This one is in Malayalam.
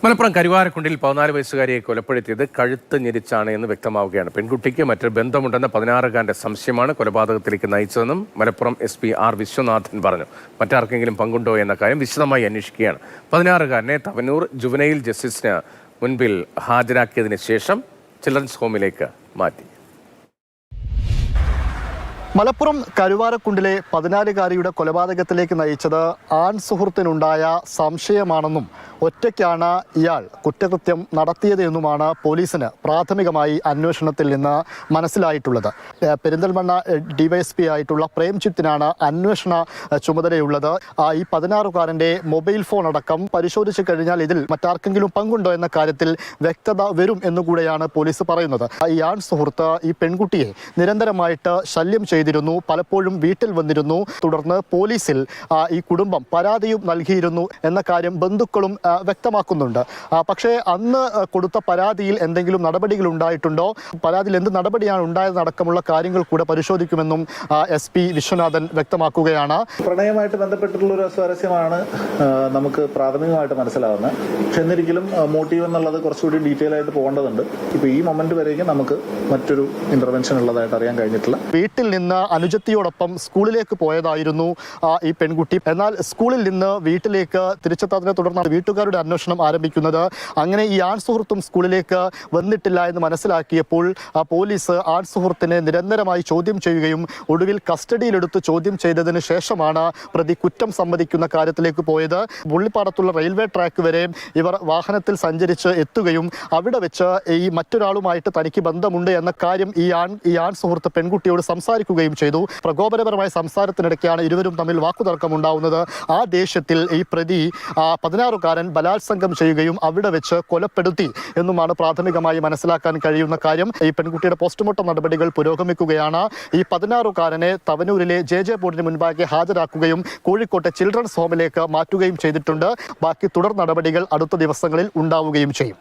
മലപ്പുറം കരുവാരക്കുണ്ടിൽ 14 വയസ്സുകാരിയെ കൊലപ്പെടുത്തിയത് കഴുത്ത് ഞെരിച്ചാണ് എന്ന് വ്യക്തമാവുകയാണ്. പെൺകുട്ടിക്ക് മറ്റൊരു ബന്ധമുണ്ടെന്ന 16-കാരന്റെ സംശയമാണ് കൊലപാതകത്തിലേക്ക് നയിച്ചതെന്നും മലപ്പുറം SP R വിശ്വനാഥൻ പറഞ്ഞു. മറ്റാർക്കെങ്കിലും പങ്കുണ്ടോ എന്ന കാര്യം വിശദമായി അന്വേഷിക്കുകയാണ്. 16-കാരനെ തവനൂർ ജുവനൈൽ ജസ്റ്റിസിന് മുൻപിൽ ഹാജരാക്കിയതിന് ശേഷം ചിൽഡ്രൻസ് ഹോമിലേക്ക് മാറ്റി. മലപ്പുറം കരുവാരക്കുണ്ടിലെ 14-കാരിയുടെ കൊലപാതകത്തിലേക്ക് നയിച്ചത് ആൺ സുഹൃത്തിനുണ്ടായ സംശയമാണെന്നും ഒറ്റയ്ക്കാണ് ഇയാൾ കുറ്റകൃത്യം നടത്തിയത് എന്നുമാണ് പോലീസിന് പ്രാഥമികമായി അന്വേഷണത്തിൽ നിന്ന് മനസ്സിലായിട്ടുള്ളത്. പെരിന്തൽമണ്ണ DYSP ആയിട്ടുള്ള പ്രേംജിത്തിനാണ് അന്വേഷണ ചുമതലയുള്ളത്. ഈ 16-കാരൻ്റെ മൊബൈൽ ഫോൺ അടക്കം പരിശോധിച്ചു കഴിഞ്ഞാൽ ഇതിൽ മറ്റാർക്കെങ്കിലും പങ്കുണ്ടോ എന്ന കാര്യത്തിൽ വ്യക്തത വരും എന്നുകൂടെയാണ് പോലീസ് പറയുന്നത്. ഈ ആൺ സുഹൃത്ത് ഈ പെൺകുട്ടിയെ നിരന്തരമായിട്ട് ശല്യം ചെയ്തിരുന്നു, പലപ്പോഴും വീട്ടിൽ വന്നിരുന്നു. തുടർന്ന് പോലീസിൽ ഈ കുടുംബം പരാതിയും നൽകിയിരുന്നു എന്ന കാര്യം ബന്ധുക്കളും വ്യക്തമാക്കുന്നുണ്ട്. പക്ഷേ അന്ന് കൊടുത്ത പരാതിയിൽ എന്തെങ്കിലും നടപടികൾ ഉണ്ടായിട്ടുണ്ടോ, പരാതിയിൽ എന്ത് നടപടിയാണ് ഉണ്ടായതടക്കമുള്ള കാര്യങ്ങൾ കൂടെ പരിശോധിക്കുമെന്നും SP വിശ്വനാഥൻ വ്യക്തമാക്കുകയാണ്. പ്രണയമായിട്ട് ബന്ധപ്പെട്ടിട്ടുള്ള ഒരു സ്വാരസ്യമാണ് നമുക്ക് പ്രാഥമികമായിട്ട് മനസ്സിലാവുന്നത്. പക്ഷെ എന്നിരിക്കലും മോട്ടീവ് എന്നുള്ളത് കുറച്ചുകൂടി ഡീറ്റെയിൽ ആയിട്ട് പോകേണ്ടതുണ്ട്. ഇപ്പൊ ഈ മൊമെന്റ് വരെയും നമുക്ക് മറ്റൊരു ഇന്റർവെൻഷൻ ഉള്ളതായിട്ട് അറിയാൻ കഴിഞ്ഞിട്ടില്ല. വീട്ടിൽ നിന്ന് അനുജത്തിയോടൊപ്പം സ്കൂളിലേക്ക് പോയതായിരുന്നു ഈ പെൺകുട്ടി. എന്നാൽ സ്കൂളിൽ നിന്ന് വീട്ടിലേക്ക് തിരിച്ചെത്താത്തതിനെ തുടർന്നാണ് വീട്ടുകാരുടെ അന്വേഷണം ആരംഭിക്കുന്നത്. അങ്ങനെ ഈ ആൺ സുഹൃത്തും സ്കൂളിലേക്ക് വന്നിട്ടില്ല എന്ന് മനസ്സിലാക്കിയപ്പോൾ പോലീസ് ആൺ സുഹൃത്തിനെ നിരന്തരമായി ചോദ്യം ചെയ്യുകയും ഒടുവിൽ കസ്റ്റഡിയിലെടുത്ത് ചോദ്യം ചെയ്തതിന് ശേഷമാണ് പ്രതി കുറ്റം സമ്മതിക്കുന്ന കാര്യത്തിലേക്ക് പോയത്. പുള്ളിപ്പാടത്തുള്ള റെയിൽവേ ട്രാക്ക് വരെ ഇവർ വാഹനത്തിൽ സഞ്ചരിച്ച് എത്തുകയും അവിടെ വെച്ച് ഈ മറ്റൊരാളുമായിട്ട് തനിക്ക് ബന്ധമുണ്ട് എന്ന കാര്യം ഈ ആൺ സുഹൃത്ത് പെൺകുട്ടിയോട് സംസാരിക്കുകയും ചെയ്തു. പ്രകോപനപരമായ സംസാരത്തിനിടയ്ക്കാണ് ഇരുവരും തമ്മിൽ വാക്കുതർക്കമുണ്ടാവുന്നത്. ആ ദേഷ്യത്തിൽ ഈ പ്രതി 16-കാരൻ ബലാത്സംഗം ചെയ്യുകയും അവിടെ വെച്ച് കൊലപ്പെടുത്തി എന്നുമാണ് പ്രാഥമികമായി മനസ്സിലാക്കാൻ കഴിയുന്ന കാര്യം. ഈ പെൺകുട്ടിയുടെ പോസ്റ്റ്മോർട്ടം നടപടികൾ പുരോഗമിക്കുകയാണ്. ഈ 16-കാരനെ തവനൂരിലെ JJ ബോർഡിന് മുൻപാകെ ഹാജരാക്കുകയും കോഴിക്കോട്ടെ ചിൽഡ്രൻസ് ഹോമിലേക്ക് മാറ്റുകയും ചെയ്തിട്ടുണ്ട്. ബാക്കി തുടർ നടപടികൾ അടുത്ത ദിവസങ്ങളിൽ ഉണ്ടാവുകയും ചെയ്യും.